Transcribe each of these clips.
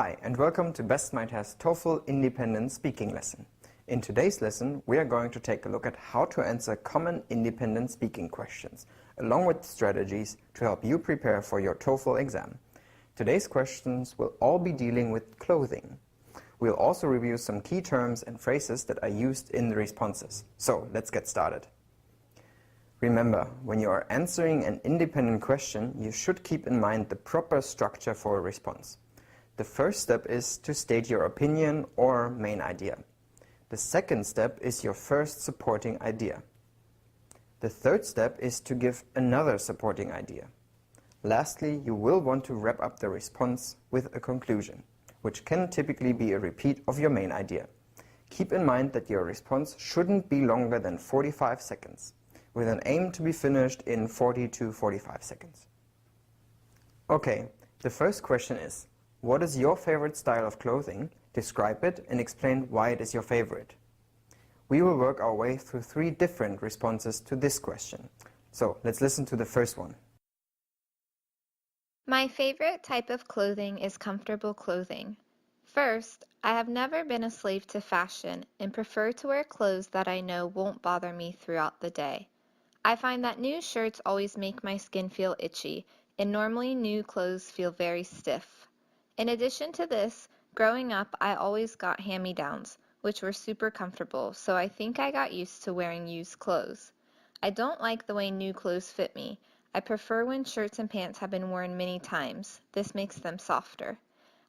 Hi, and welcome to BestMyTest TOEFL Independent Speaking Lesson. In today's lesson, we are going to take a look at how to answer common independent speaking questions, along with strategies to help you prepare for your TOEFL exam. Today's questions will all be dealing with clothing. We'll also review some key terms and phrases that are used in the responses. So, let's get started. Remember, when you are answering an independent question, you should keep in mind the proper structure for a response. The first step is to state your opinion or main idea. The second step is your first supporting idea. The third step is to give another supporting idea. Lastly, you will want to wrap up the response with a conclusion, which can typically be a repeat of your main idea. Keep in mind that your response shouldn't be longer than 45 seconds, with an aim to be finished in 40 to 45 seconds. Okay, the first question is, what is your favorite style of clothing? Describe it and explain why it is your favorite. We will work our way through 3 different responses to this question. So, let's listen to the first one. My favorite type of clothing is comfortable clothing. First, I have never been a slave to fashion and prefer to wear clothes that I know won't bother me throughout the day. I find that new shirts always make my skin feel itchy, and normally new clothes feel very stiff. In addition to this, growing up I always got hand-me-downs, which were super comfortable, so I think I got used to wearing used clothes. I don't like the way new clothes fit me. I prefer when shirts and pants have been worn many times. This makes them softer.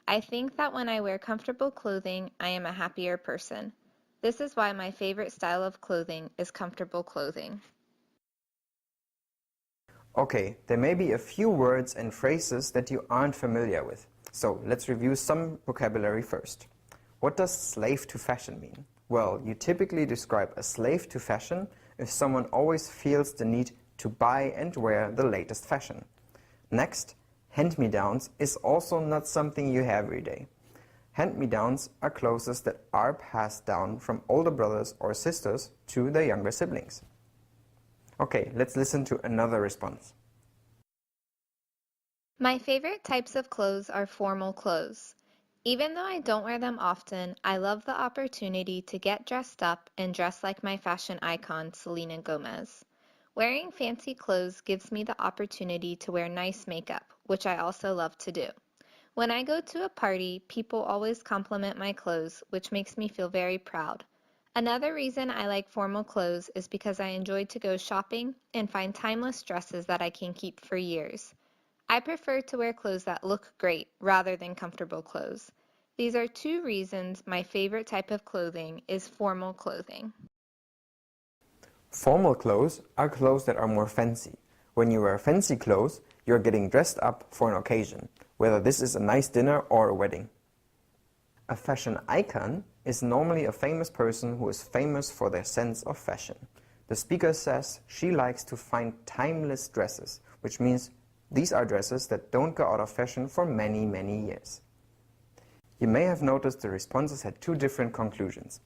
I think that when I wear comfortable clothing, I am a happier person. This is why my favorite style of clothing is comfortable clothing. Okay, there may be a few words and phrases that you aren't familiar with. So, let's review some vocabulary first. What does slave to fashion mean? Well, you typically describe a slave to fashion if someone always feels the need to buy and wear the latest fashion. Next, hand-me-downs is also not something you have every day. Hand-me-downs are clothes that are passed down from older brothers or sisters to their younger siblings. Okay, let's listen to another response. My favorite types of clothes are formal clothes. Even though I don't wear them often, I love the opportunity to get dressed up and dress like my fashion icon, Selena Gomez. Wearing fancy clothes gives me the opportunity to wear nice makeup, which I also love to do. When I go to a party, people always compliment my clothes, which makes me feel very proud. Another reason I like formal clothes is because I enjoy to go shopping and find timeless dresses that I can keep for years. I prefer to wear clothes that look great rather than comfortable clothes. These are 2 reasons my favorite type of clothing is formal clothing. Formal clothes are clothes that are more fancy. When you wear fancy clothes, you're getting dressed up for an occasion, whether this is a nice dinner or a wedding. A fashion icon is normally a famous person who is famous for their sense of fashion. The speaker says she likes to find timeless dresses, which means these are dresses that don't go out of fashion for many, many years. You may have noticed the responses had 2 different conclusions.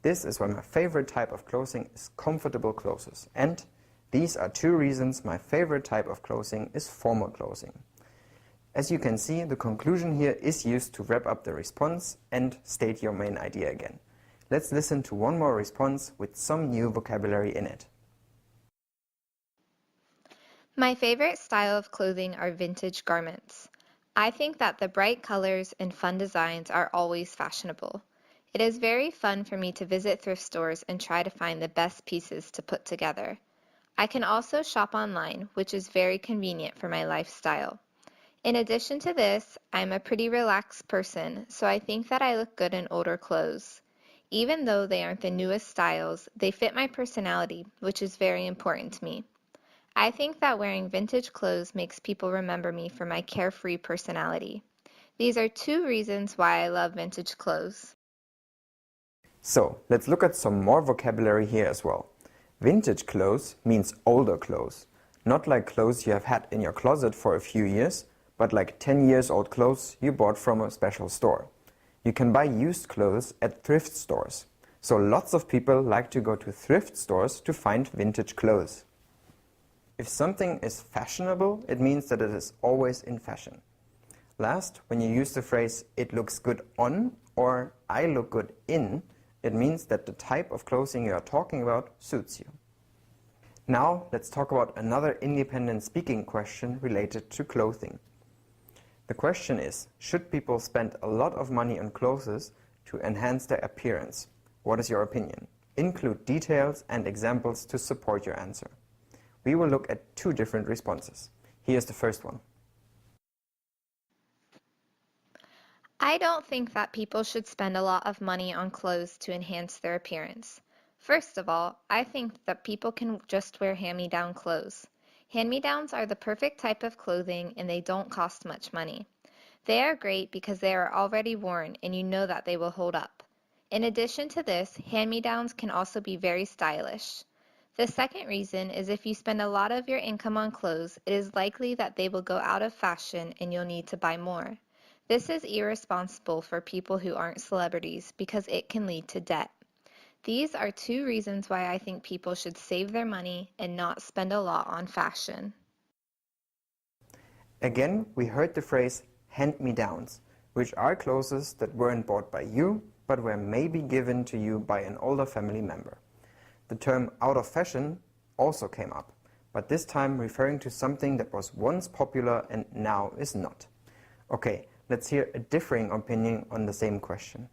This is why my favorite type of clothing is comfortable clothes, and these are 2 reasons my favorite type of clothing is formal clothing. As you can see, the conclusion here is used to wrap up the response and state your main idea again. Let's listen to one more response with some new vocabulary in it. My favorite style of clothing are vintage garments. I think that the bright colors and fun designs are always fashionable. It is very fun for me to visit thrift stores and try to find the best pieces to put together. I can also shop online, which is very convenient for my lifestyle. In addition to this, I'm a pretty relaxed person, so I think that I look good in older clothes. Even though they aren't the newest styles, they fit my personality, which is very important to me. I think that wearing vintage clothes makes people remember me for my carefree personality. These are 2 reasons why I love vintage clothes. So, let's look at some more vocabulary here as well. Vintage clothes means older clothes, not like clothes you have had in your closet for a few years, but like 10 years old clothes you bought from a special store. You can buy used clothes at thrift stores, so lots of people like to go to thrift stores to find vintage clothes. If something is fashionable, it means that it is always in fashion. Last, when you use the phrase, "it looks good on" or "I look good in," it means that the type of clothing you are talking about suits you. Now, let's talk about another independent speaking question related to clothing. The question is, should people spend a lot of money on clothes to enhance their appearance? What is your opinion? Include details and examples to support your answer. We will look at two different responses. Here's the first one. I don't think that people should spend a lot of money on clothes to enhance their appearance. First of all, I think that people can just wear hand-me-down clothes. Hand-me-downs are the perfect type of clothing and they don't cost much money. They are great because they are already worn and you know that they will hold up. In addition to this, hand-me-downs can also be very stylish. The second reason is if you spend a lot of your income on clothes, it is likely that they will go out of fashion and you'll need to buy more. This is irresponsible for people who aren't celebrities because it can lead to debt. These are two reasons why I think people should save their money and not spend a lot on fashion. Again, we heard the phrase hand-me-downs, which are clothes that weren't bought by you, but were maybe given to you by an older family member. The term out of fashion also came up, but this time referring to something that was once popular and now is not. Okay, let's hear a differing opinion on the same question.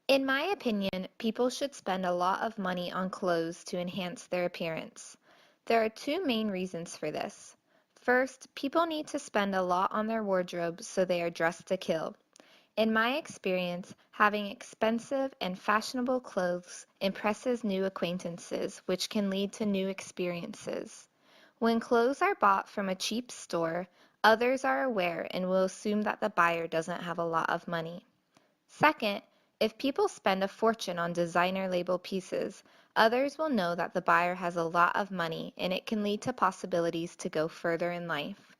In my opinion, people should spend a lot of money on clothes to enhance their appearance. There are two main reasons for this. First, people need to spend a lot on their wardrobe so they are dressed to kill. In my experience, having expensive and fashionable clothes impresses new acquaintances, which can lead to new experiences. When clothes are bought from a cheap store, others are aware and will assume that the buyer doesn't have a lot of money. Second, if people spend a fortune on designer label pieces, others will know that the buyer has a lot of money and it can lead to possibilities to go further in life.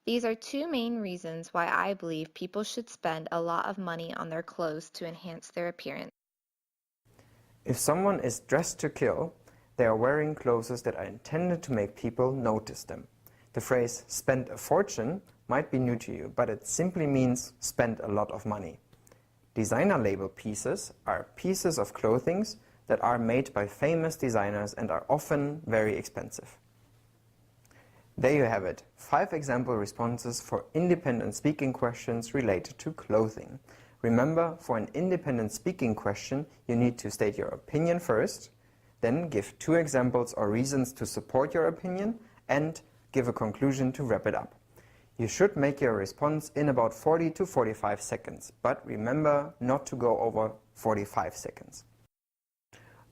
These are two main reasons why I believe people should spend a lot of money on their clothes to enhance their appearance. If someone is dressed to kill, they are wearing clothes that are intended to make people notice them. The phrase "spend a fortune" might be new to you, but it simply means spend a lot of money. Designer label pieces are pieces of clothing that are made by famous designers and are often very expensive. There you have it, 5 example responses for independent speaking questions related to clothing. Remember, for an independent speaking question, you need to state your opinion first, then give 2 examples or reasons to support your opinion, and give a conclusion to wrap it up. You should make your response in about 40 to 45 seconds, but remember not to go over 45 seconds.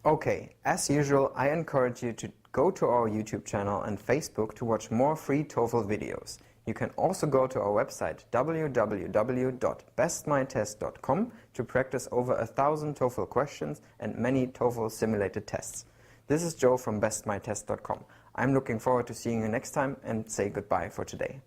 Okay, as usual, I encourage you to go to our YouTube channel and Facebook to watch more free TOEFL videos. You can also go to our website www.bestmytest.com to practice over 1,000 TOEFL questions and many TOEFL simulated tests. This is Joe from BestMyTest.com. I'm looking forward to seeing you next time and say goodbye for today.